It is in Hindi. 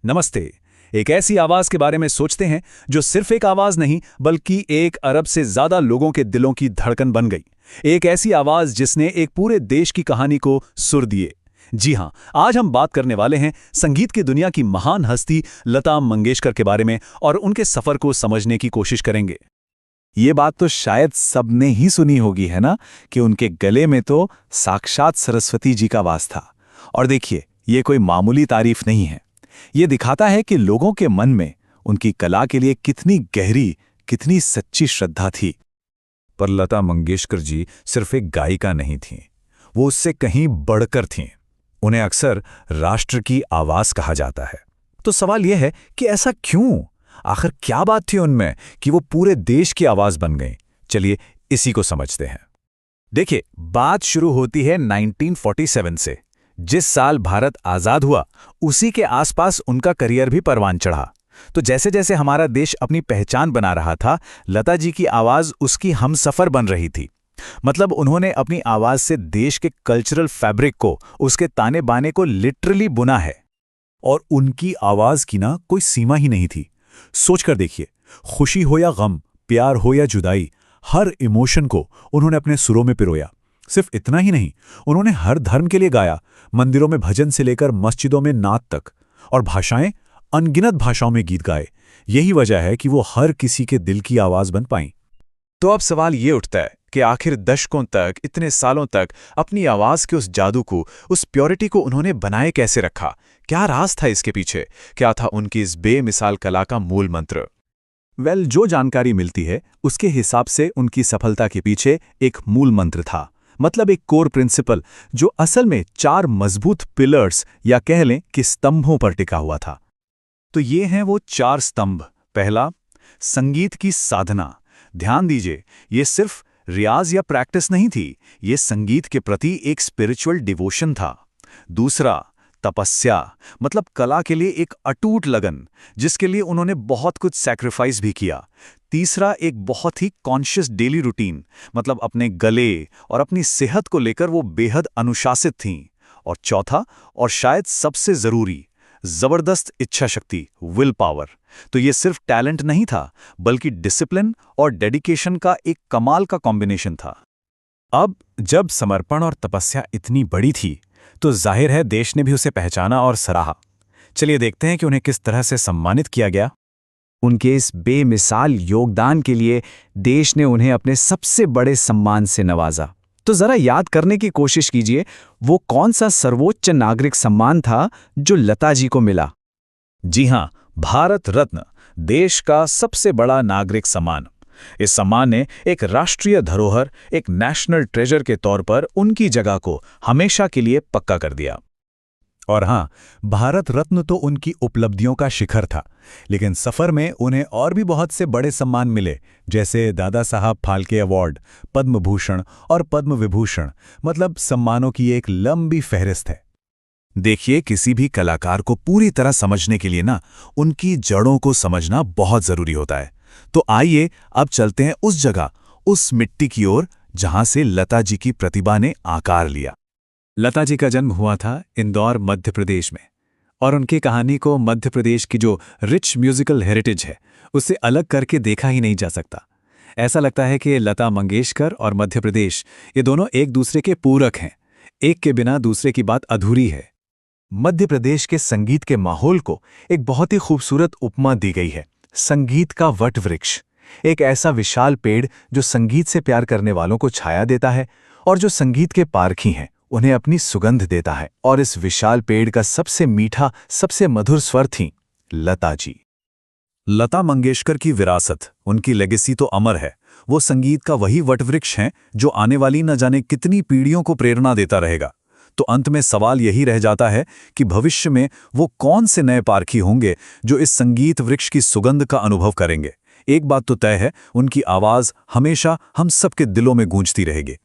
नमस्ते। एक ऐसी आवाज के बारे में सोचते हैं जो सिर्फ एक आवाज नहीं बल्कि 1 अरब से ज्यादा लोगों के दिलों की धड़कन बन गई। एक ऐसी आवाज जिसने एक पूरे देश की कहानी को सुर दिए। जी हां, आज हम बात करने वाले हैं संगीत की दुनिया की महान हस्ती लता मंगेशकर के बारे में और उनके सफर को समझने की कोशिश करेंगे। ये बात तो शायद सबने ही सुनी होगी, है ना, कि उनके गले में तो साक्षात सरस्वती जी का वास था। और देखिए, ये कोई मामूली तारीफ नहीं है। ये दिखाता है कि लोगों के मन में उनकी कला के लिए कितनी गहरी, कितनी सच्ची श्रद्धा थी। पर लता मंगेशकर जी सिर्फ एक गायिका नहीं थीं, वो उससे कहीं बढ़कर थीं। उन्हें अक्सर राष्ट्र की आवाज कहा जाता है। तो सवाल यह है कि ऐसा क्यों? आखिर क्या बात थी उनमें कि वो पूरे देश की आवाज बन गईं? चलिए इसी को समझते हैं। देखिए, बात शुरू होती है 1947 से। जिस साल भारत आजाद हुआ, उसी के आसपास उनका करियर भी परवान चढ़ा। तो जैसे जैसे हमारा देश अपनी पहचान बना रहा था, लता जी की आवाज उसकी हमसफर बन रही थी। मतलब उन्होंने अपनी आवाज से देश के कल्चरल फैब्रिक को, उसके ताने बाने को लिटरली बुना है। और उनकी आवाज की ना कोई सीमा ही नहीं थी। सोचकर देखिए, खुशी हो या गम, प्यार हो या जुदाई, हर इमोशन को उन्होंने अपने सुरों में पिरोया। सिर्फ इतना ही नहीं, उन्होंने हर धर्म के लिए गाया, मंदिरों में भजन से लेकर मस्जिदों में नात तक, और भाषाएं, अनगिनत भाषाओं में गीत गाए। यही वजह है कि वो हर किसी के दिल की आवाज बन पाईं। तो अब सवाल ये उठता है कि आखिर दशकों तक, इतने सालों तक अपनी आवाज के उस जादू को, उस प्योरिटी को उन्होंने बनाए कैसे रखा? क्या राज था इसके पीछे? क्या था उनकी इस बेमिसाल कला का मूल मंत्र? जो जानकारी मिलती है उसके हिसाब से उनकी सफलता के पीछे एक मूल मंत्र था। मतलब एक कोर प्रिंसिपल जो असल में 4 मजबूत पिलर्स या कह लें कि स्तंभों पर टिका हुआ था। तो ये हैं वो 4 स्तंभ। पहला, संगीत की साधना। ध्यान दीजिए, ये सिर्फ रियाज या प्रैक्टिस नहीं थी, ये संगीत के प्रति एक स्पिरिचुअल डिवोशन था। दूसरा, तपस्या। मतलब कला के लिए एक अटूट लगन, जिसके लिए उन्होंने बहुत कुछ सैक्रिफाइस भी किया। तीसरा, एक बहुत ही कॉन्शियस डेली रूटीन। मतलब अपने गले और अपनी सेहत को लेकर वो बेहद अनुशासित थीं। और चौथा, और शायद सबसे जरूरी, जबरदस्त इच्छा शक्ति, विल पावर। तो ये सिर्फ टैलेंट नहीं था, बल्कि डिसिप्लिन और डेडिकेशन का एक कमाल का कॉम्बिनेशन था। अब जब समर्पण और तपस्या इतनी बड़ी थी, तो जाहिर है देश ने भी उसे पहचाना और सराहा। चलिए देखते हैं कि उन्हें किस तरह से सम्मानित किया गया। उनके इस बेमिसाल योगदान के लिए देश ने उन्हें अपने सबसे बड़े सम्मान से नवाजा। तो जरा याद करने की कोशिश कीजिए, वो कौन सा सर्वोच्च नागरिक सम्मान था जो लता जी को मिला? जी हां, भारत रत्न, देश का सबसे बड़ा नागरिक सम्मान। इस सम्मान ने एक राष्ट्रीय धरोहर, एक नेशनल ट्रेजर के तौर पर उनकी जगह को हमेशा के लिए पक्का कर दिया। और हां, भारत रत्न तो उनकी उपलब्धियों का शिखर था, लेकिन सफर में उन्हें और भी बहुत से बड़े सम्मान मिले, जैसे दादा साहब फाल्के अवार्ड, पद्म भूषण और पद्म विभूषण। मतलब सम्मानों की एक लंबी फहरिस्त है। देखिए, किसी भी कलाकार को पूरी तरह समझने के लिए ना, उनकी जड़ों को समझना बहुत जरूरी होता है। तो आइए अब चलते हैं उस जगह, उस मिट्टी की ओर जहां से लता जी की प्रतिभा ने आकार लिया। लता जी का जन्म हुआ था इंदौर, मध्य प्रदेश में, और उनकी कहानी को मध्य प्रदेश की जो रिच म्यूजिकल हेरिटेज है, उससे अलग करके देखा ही नहीं जा सकता। ऐसा लगता है कि लता मंगेशकर और मध्य प्रदेश, ये दोनों एक दूसरे के पूरक हैं। एक के बिना दूसरे की बात अधूरी है। मध्य प्रदेश के संगीत के माहौल को एक बहुत ही खूबसूरत उपमा दी गई है, संगीत का वट वृक्ष। एक ऐसा विशाल पेड़ जो संगीत से प्यार करने वालों को छाया देता है, और जो संगीत के पारखी हैं उन्हें अपनी सुगंध देता है। और इस विशाल पेड़ का सबसे मीठा, सबसे मधुर स्वर थी लता जी। लता मंगेशकर की विरासत, उनकी लेगेसी तो अमर है। वो संगीत का वही वटवृक्ष हैं जो आने वाली न जाने कितनी पीढ़ियों को प्रेरणा देता रहेगा। तो अंत में सवाल यही रह जाता है कि भविष्य में वो कौन से नए पारखी होंगे जो इस संगीत वृक्ष की सुगंध का अनुभव करेंगे। एक बात तो तय है, उनकी आवाज हमेशा हम सबके दिलों में गूंजती रहेगी।